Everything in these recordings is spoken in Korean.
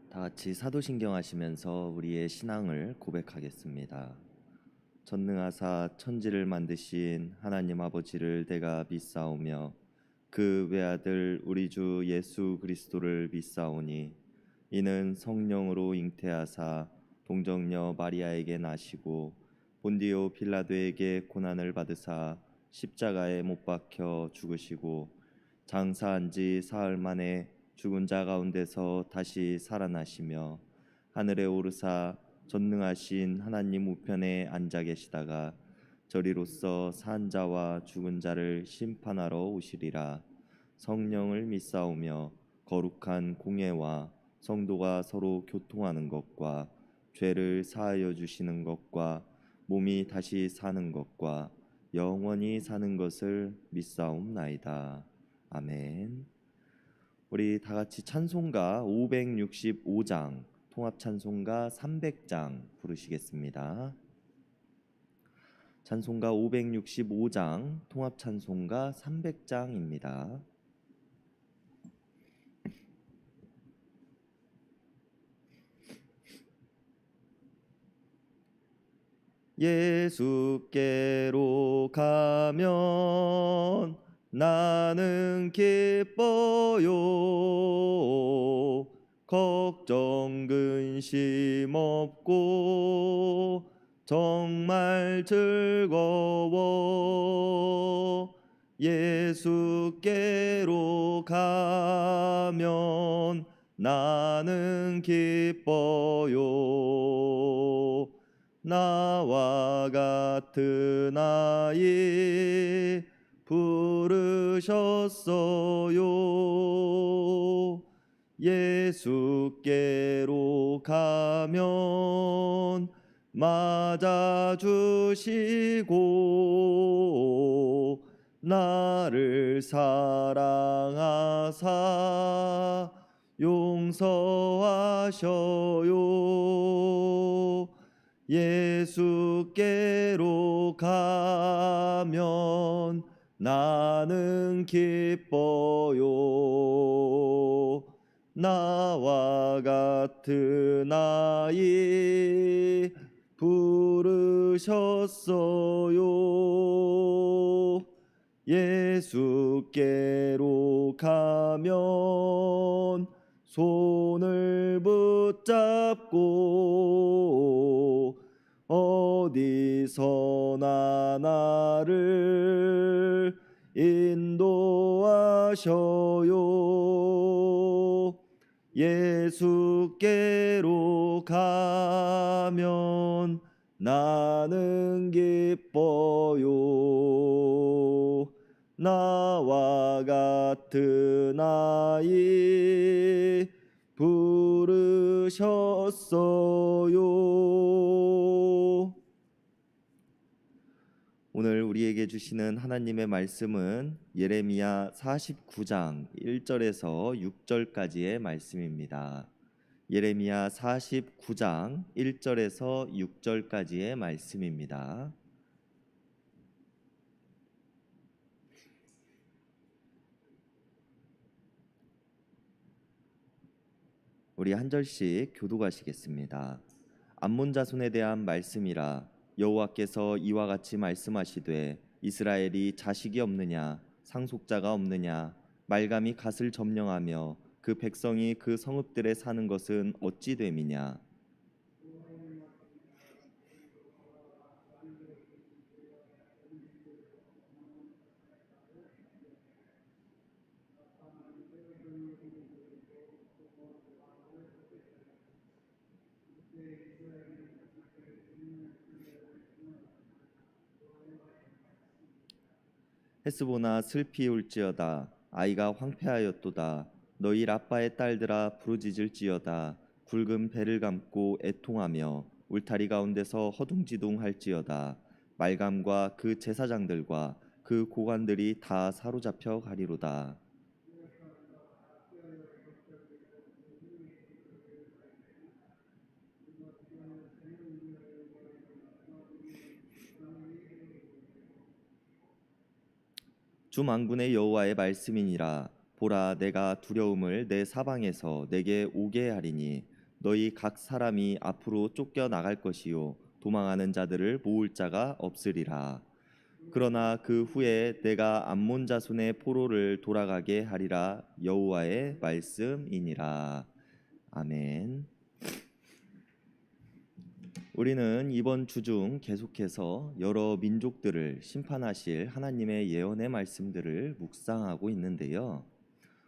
다 같이 사도신경 하시면서 우리의 신앙을 고백하겠습니다. 전능하사 천지를 만드신 하나님 아버지를 내가 믿사오며 그 외아들 우리 주 예수 그리스도를 믿사오니 이는 성령으로 잉태하사 동정녀 마리아에게 나시고 본디오 빌라도에게 고난을 받으사 십자가에 못 박혀 죽으시고 장사한 지 사흘 만에 죽은 자 가운데서 다시 살아나시며 하늘에 오르사 전능하신 하나님 우편에 앉아 계시다가 저리로서 산 자와 죽은 자를 심판하러 오시리라. 성령을 믿사오며 거룩한 공예와 성도가 서로 교통하는 것과 죄를 사하여 주시는 것과 몸이 다시 사는 것과 영원히 사는 것을 믿사옵나이다. 아멘. 우리 다 같이 찬송가 565장, 통합 찬송가 300장 부르시겠습니다. 찬송가 565장, 통합 찬송가 300장입니다. 예수께로 가면 나는 기뻐요. 걱정 근심 없고 정말 즐거워. 예수께로 가면 나는 기뻐요. 나와 같은 아이 부르셨어요. 예수께로 가면 맞아주시고 나를 사랑하사 용서하셔요. 예수께로 가면 나는 기뻐요. 나와 같은 아이 부르셨어요. 예수께로 가면 손을 붙잡고 어디서나 나를 인도하셔요. 예수께로 가면 나는 기뻐요. 나와 같은 아이 부르셨어요. 오늘 우리에게 주시는 하나님의 말씀은 예레미야 49장 1절에서 6절까지의 말씀입니다. 예레미야 49장 1절에서 6절까지의 말씀입니다. 우리 한 절씩 교독하시겠습니다. 암몬 자손에 대한 말씀이라. 여호와께서 이와 같이 말씀하시되 이스라엘이 자식이 없느냐 상속자가 없느냐 말감이 갓을 점령하며 그 백성이 그 성읍들에 사는 것은 어찌 됨이냐. 헤스보나 슬피 울지어다. 아이가 황폐하였도다. 너희 라빠의 딸들아 부르짖을지어다. 굵은 배를 감고 애통하며 울타리 가운데서 허둥지둥할지어다. 말감과 그 제사장들과 그 고관들이 다 사로잡혀 가리로다. 주 만군의 여호와의 말씀이니라. 보라, 내가 두려움을 내 사방에서 내게 오게 하리니 너희 각 사람이 앞으로 쫓겨 나갈 것이요 도망하는 자들을 모을 자가 없으리라. 그러나 그 후에 내가 암몬 자손의 포로를 돌아가게 하리라. 여호와의 말씀이니라. 아멘. 우리는 이번 주 중 계속해서 여러 민족들을 심판하실 하나님의 예언의 말씀들을 묵상하고 있는데요.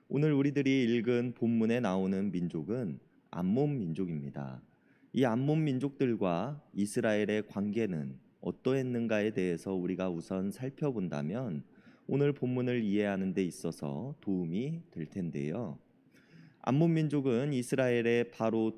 오늘 우리들이 읽은 본문에 나오는 민족은 암몬 민족입니다. 이 암몬 민족들과 이스라엘의 관계는 어떠했는가에 대해서 우리가 우선 살펴본다면 오늘 본문을 이해하는 데 있어서 도움이 될 텐데요. 암몬 민족은 이스라엘의 바로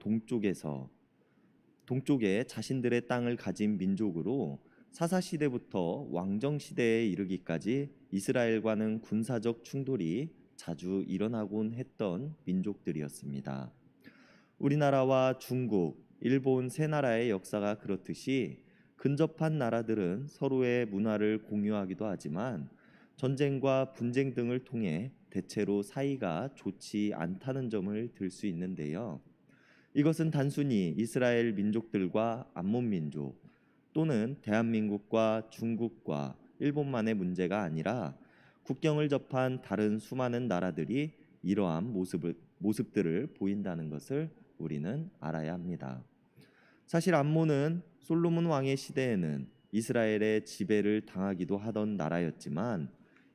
동쪽에 자신들의 땅을 가진 민족으로 사사 시대부터 왕정 시대에 이르기까지 이스라엘과는 군사적 충돌이 자주 일어나곤 했던 민족들이었습니다. 우리나라와 중국, 일본 세 나라의 역사가 그렇듯이 근접한 나라들은 서로의 문화를 공유하기도 하지만 전쟁과 분쟁 등을 통해 대체로 사이가 좋지 않다는 점을 들 수 있는데요. 이것은 단순히 이스라엘 민족들과 암몬 민족 또는 대한민국과 중국과 일본만의 문제가 아니라 국경을 접한 다른 수많은 나라들이 이러한 모습들을 보인다는 것을 우리는 알아야 합니다. 사실 암몬은 솔로몬 왕의 시대에는 이스라엘의 지배를 당하기도 하던 나라였지만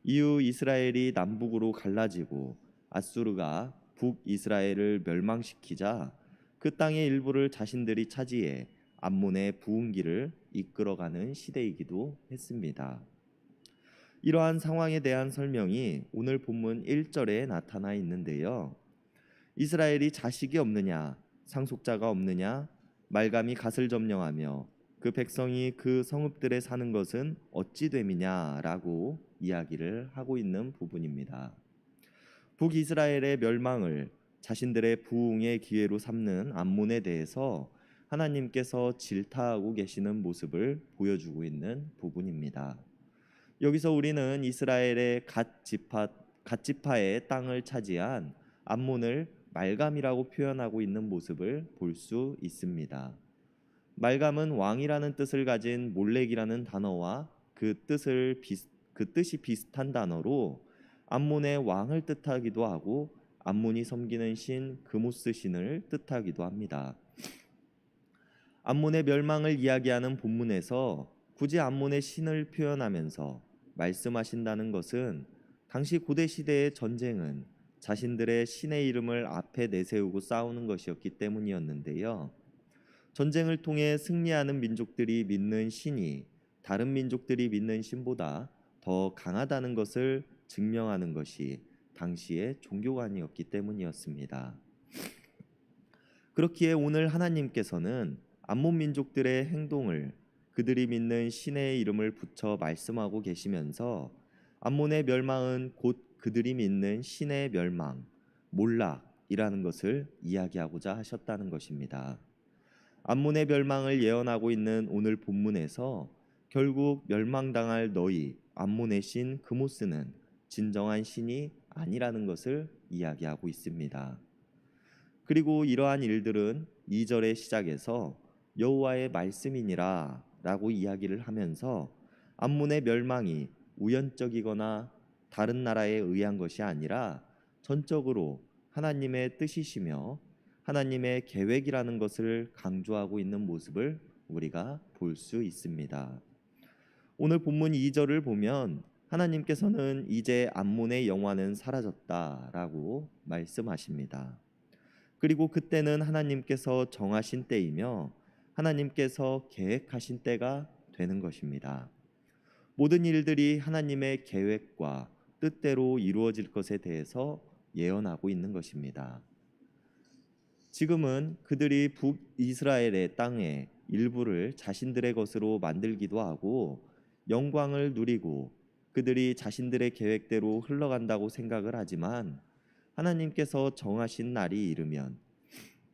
이후 이스라엘이 남북으로 갈라지고 아수르가 북이스라엘을 멸망시키자 그 땅의 일부를 자신들이 차지해 암몬의 부흥기를 이끌어가는 시대이기도 했습니다. 이러한 상황에 대한 설명이 오늘 본문 1절에 나타나 있는데요. 이스라엘이 자식이 없느냐, 상속자가 없느냐, 말감이 갓을 점령하며 그 백성이 그 성읍들에 사는 것은 어찌 됨이냐라고 이야기를 하고 있는 부분입니다. 북이스라엘의 멸망을 자신들의 부흥의 기회로 삼는 암몬에 대해서 하나님께서 질타하고 계시는 모습을 보여주고 있는 부분입니다. 여기서 우리는 이스라엘의 갓지파의 땅을 차지한 암몬을 말감이라고 표현하고 있는 모습을 볼 수 있습니다. 말감은 왕이라는 뜻을 가진 몰렉이라는 단어와 그 뜻이 비슷한 단어로 암몬의 왕을 뜻하기도 하고 암몬이 섬기는 신 그모스 신을 뜻하기도 합니다. 암몬의 멸망을 이야기하는 본문에서 굳이 암몬의 신을 표현하면서 말씀하신다는 것은 당시 고대 시대의 전쟁은 자신들의 신의 이름을 앞에 내세우고 싸우는 것이었기 때문이었는데요. 전쟁을 통해 승리하는 민족들이 믿는 신이 다른 민족들이 믿는 신보다 더 강하다는 것을 증명하는 것이 당시의 종교관이었기 때문이었습니다. 그렇기에 오늘 하나님께서는 암몬 민족들의 행동을 그들이 믿는 신의 이름을 붙여 말씀하고 계시면서 암몬의 멸망은 곧 그들이 믿는 신의 멸망, 몰락이라는 것을 이야기하고자 하셨다는 것입니다. 암몬의 멸망을 예언하고 있는 오늘 본문에서 결국 멸망당할 너희 암몬의 신 그모스는 진정한 신이 아니라는 것을 이야기하고 있습니다. 그리고 이러한 일들은 2절의 시작에서 여호와의 말씀이니라 라고 이야기를 하면서 암몬의 멸망이 우연적이거나 다른 나라에 의한 것이 아니라 전적으로 하나님의 뜻이시며 하나님의 계획이라는 것을 강조하고 있는 모습을 우리가 볼 수 있습니다. 오늘 본문 2절을 보면 하나님께서는 이제 암몬의 영화는 사라졌다라고 말씀하십니다. 그리고 그때는 하나님께서 정하신 때이며 하나님께서 계획하신 때가 되는 것입니다. 모든 일들이 하나님의 계획과 뜻대로 이루어질 것에 대해서 예언하고 있는 것입니다. 지금은 그들이 북이스라엘의 땅의 일부를 자신들의 것으로 만들기도 하고 영광을 누리고 그들이 자신들의 계획대로 흘러간다고 생각을 하지만 하나님께서 정하신 날이 이르면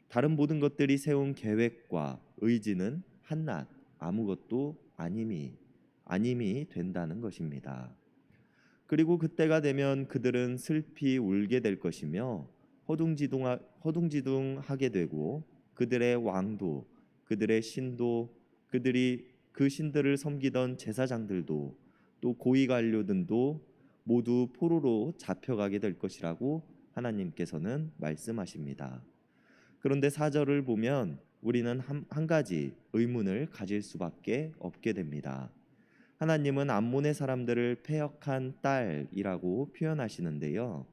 다른 모든 것들이 세운 계획과 의지는 한낱 아무것도 아님이 된다는 것입니다. 그리고 그때가 되면 그들은 슬피 울게 될 것이며 허둥지둥하게 되고 그들의 왕도, 그들의 신도, 그들이 그 신들을 섬기던 제사장들도, 또 고위 관료들도 모두 포로로 잡혀가게 될 것이라고 하나님께서는 말씀하십니다. 그런데 4절을 보면 우리는 한 가지 의문을 가질 수밖에 없게 됩니다. 하나님은 암몬의 사람들을 패역한 딸이라고 표현하시는데요.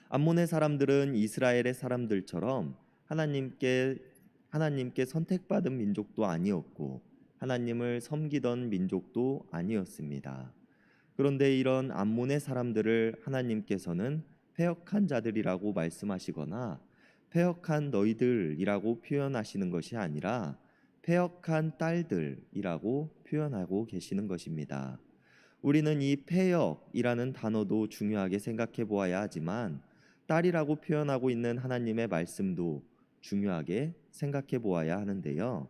암몬의 사람들은 이스라엘의 사람들처럼 하나님께 선택받은 민족도 아니었고 하나님을 섬기던 민족도 아니었습니다. 그런데 이런 암몬의 사람들을 하나님께서는 패역한 자들이라고 말씀하시거나 패역한 너희들이라고 표현하시는 것이 아니라 패역한 딸들이라고 표현하고 계시는 것입니다. 우리는 이 패역이라는 단어도 중요하게 생각해 보아야 하지만 딸이라고 표현하고 있는 하나님의 말씀도 중요하게 생각해 보아야 하는데요.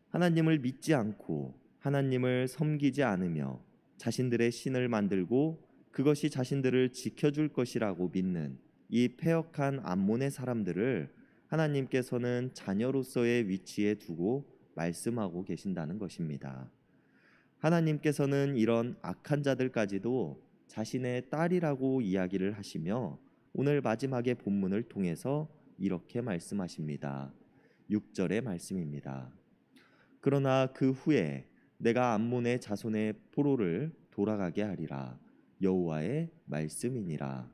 하나님을 믿지 않고 하나님을 섬기지 않으며 자신들의 신을 만들고 그것이 자신들을 지켜줄 것이라고 믿는 이 패역한 암몬의 사람들을 하나님께서는 자녀로서의 위치에 두고 말씀하고 계신다는 것입니다. 하나님께서는 이런 악한 자들까지도 자신의 딸이라고 이야기를 하시며 오늘 마지막의 본문을 통해서 이렇게 말씀하십니다. 6절의 말씀입니다. 그러나 그 후에 내가 암몬의 자손의 포로를 돌아가게 하리라. 여호와의 말씀이니라.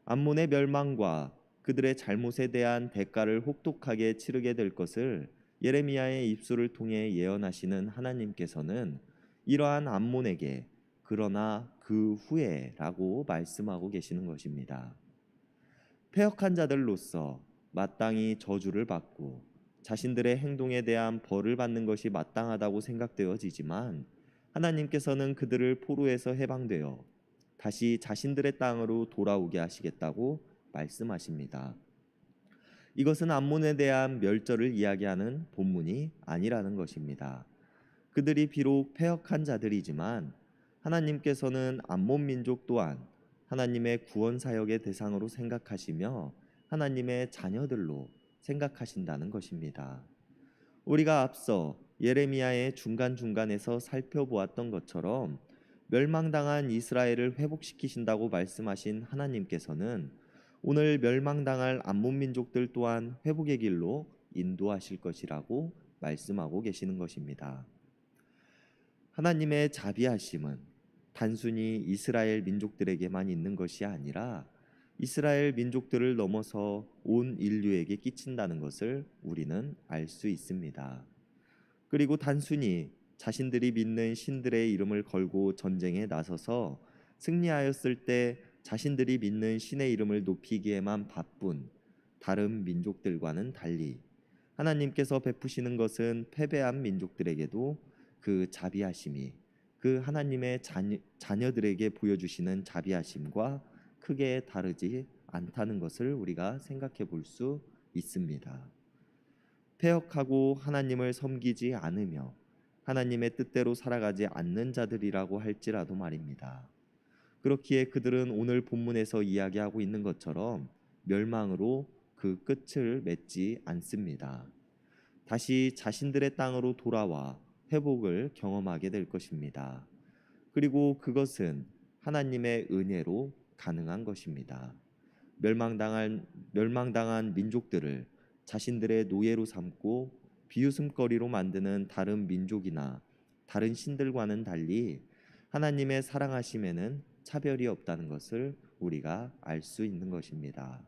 암몬의 멸망과 그들의 잘못에 대한 대가를 혹독하게 치르게 될 것을 예레미야의 입술을 통해 예언하시는 하나님께서는 이러한 암몬에게 그러나 그 후에라고 말씀하고 계시는 것입니다. 패역한 자들로서 마땅히 저주를 받고 자신들의 행동에 대한 벌을 받는 것이 마땅하다고 생각되어지지만 하나님께서는 그들을 포로에서 해방되어 다시 자신들의 땅으로 돌아오게 하시겠다고 말씀하십니다. 이것은 암몬에 대한 멸절을 이야기하는 본문이 아니라는 것입니다. 그들이 비록 패역한 자들이지만 하나님께서는 암몬 민족 또한 하나님의 구원 사역의 대상으로 생각하시며 하나님의 자녀들로 생각하신다는 것입니다. 우리가 앞서 예레미야의 중간중간에서 살펴보았던 것처럼 멸망당한 이스라엘을 회복시키신다고 말씀하신 하나님께서는 오늘 멸망당할 암몬 민족들 또한 회복의 길로 인도하실 것이라고 말씀하고 계시는 것입니다. 하나님의 자비하심은 단순히 이스라엘 민족들에게만 있는 것이 아니라 이스라엘 민족들을 넘어서 온 인류에게 끼친다는 것을 우리는 알 수 있습니다. 그리고 단순히 자신들이 믿는 신들의 이름을 걸고 전쟁에 나서서 승리하였을 때 자신들이 믿는 신의 이름을 높이기에만 바쁜 다른 민족들과는 달리 하나님께서 베푸시는 것은 패배한 민족들에게도 그 자비하심이 그 하나님의 자녀들에게 보여주시는 자비하심과 크게 다르지 않다는 것을 우리가 생각해 볼 수 있습니다. 패역하고 하나님을 섬기지 않으며 하나님의 뜻대로 살아가지 않는 자들이라고 할지라도 말입니다. 그렇기에 그들은 오늘 본문에서 이야기하고 있는 것처럼 멸망으로 그 끝을 맺지 않습니다. 다시 자신들의 땅으로 돌아와 회복을 경험하게 될 것입니다. 그리고 그것은 하나님의 은혜로 가능한 것입니다. 멸망당한 민족들을 자신들의 노예로 삼고 비웃음거리로 만드는 다른 민족이나 다른 신들과는 달리 하나님의 사랑하심에는 차별이 없다는 것을 우리가 알 수 있는 것입니다.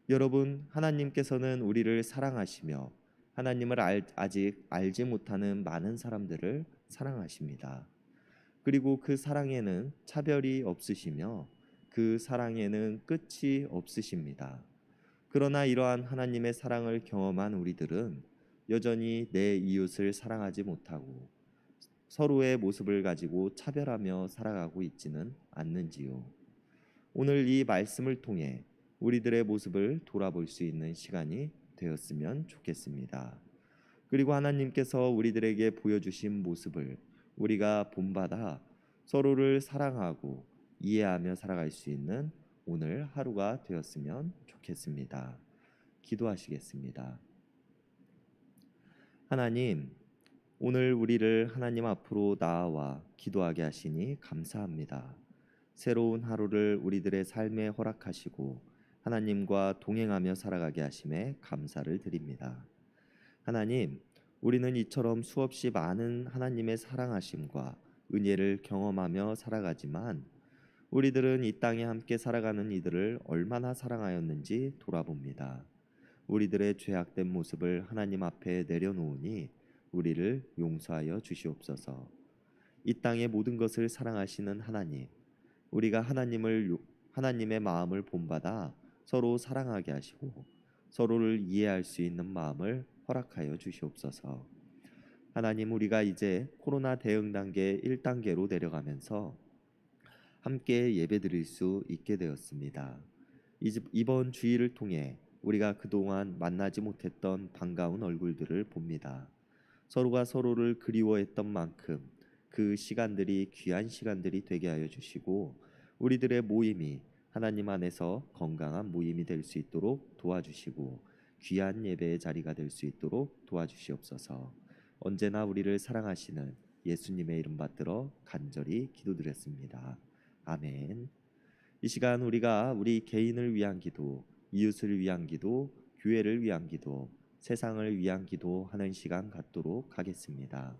여러분, 하나님께서는 우리를 사랑하시며 하나님을 아직 알지 못하는 많은 사람들을 사랑하십니다. 그리고 그 사랑에는 차별이 없으시며 그 사랑에는 끝이 없으십니다. 그러나 이러한 하나님의 사랑을 경험한 우리들은 여전히 내 이웃을 사랑하지 못하고 서로의 모습을 가지고 차별하며 살아가고 있지는 않는지요. 오늘 이 말씀을 통해 우리들의 모습을 돌아볼 수 있는 시간이 되었으면 좋겠습니다. 그리고 하나님께서 우리들에게 보여주신 모습을 우리가 본받아 서로를 사랑하고 이해하며 살아갈 수 있는 오늘 하루가 되었으면 좋겠습니다. 기도하시겠습니다. 하나님, 오늘 우리를 하나님 앞으로 나아와 기도하게 하시니 감사합니다. 새로운 하루를 우리들의 삶에 허락하시고 하나님과 동행하며 살아가게 하심에 감사를 드립니다. 하나님, 우리는 이처럼 수없이 많은 하나님의 사랑하심과 은혜를 경험하며 살아가지만 우리들은 이 땅에 함께 살아가는 이들을 얼마나 사랑하였는지 돌아봅니다. 우리들의 죄악된 모습을 하나님 앞에 내려놓으니 우리를 용서하여 주시옵소서. 이 땅의 모든 것을 사랑하시는 하나님, 우리가 하나님의 마음을 본받아 서로 사랑하게 하시고 서로를 이해할 수 있는 마음을 허락하여 주시옵소서. 하나님, 우리가 이제 코로나 대응 단계 1단계로 내려가면서 함께 예배드릴 수 있게 되었습니다. 이번 주일을 통해 우리가 그동안 만나지 못했던 반가운 얼굴들을 봅니다. 서로가 서로를 그리워했던 만큼 그 시간들이 귀한 시간들이 되게 하여 주시고 우리들의 모임이 하나님 안에서 건강한 모임이 될 수 있도록 도와주시고 귀한 예배의 자리가 될 수 있도록 도와주시옵소서. 언제나 우리를 사랑하시는 예수님의 이름 받들어 간절히 기도드렸습니다. 아멘. 이 시간 우리가 우리 개인을 위한 기도, 이웃을 위한 기도, 교회를 위한 기도, 세상을 위한 기도하는 시간 갖도록 하겠습니다.